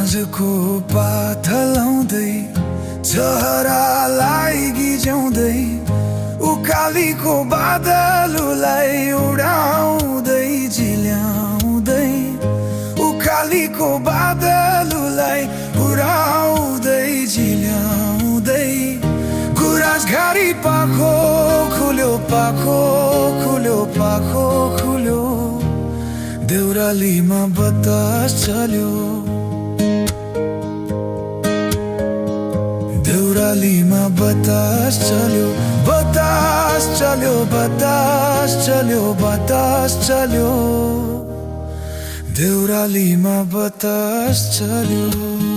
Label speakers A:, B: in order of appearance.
A: साँझको पाथलाउँदै चहरालाई गिज्याउँदै उकालीको बादललाई उडाउँदै झिल्याउँदै उकालीको बादललाई उडाउँदै झिल्याउँदै गुराँसघारी पाखो खुल्यो पाखो खुल्यो पाखो खुल्यो देउरालीमा बतास चल्यो देउरालीमा बतास चल्यो बतास चल्यो बतास चल्यो बतास चल्यो देउरालीमा बतास चल्यो।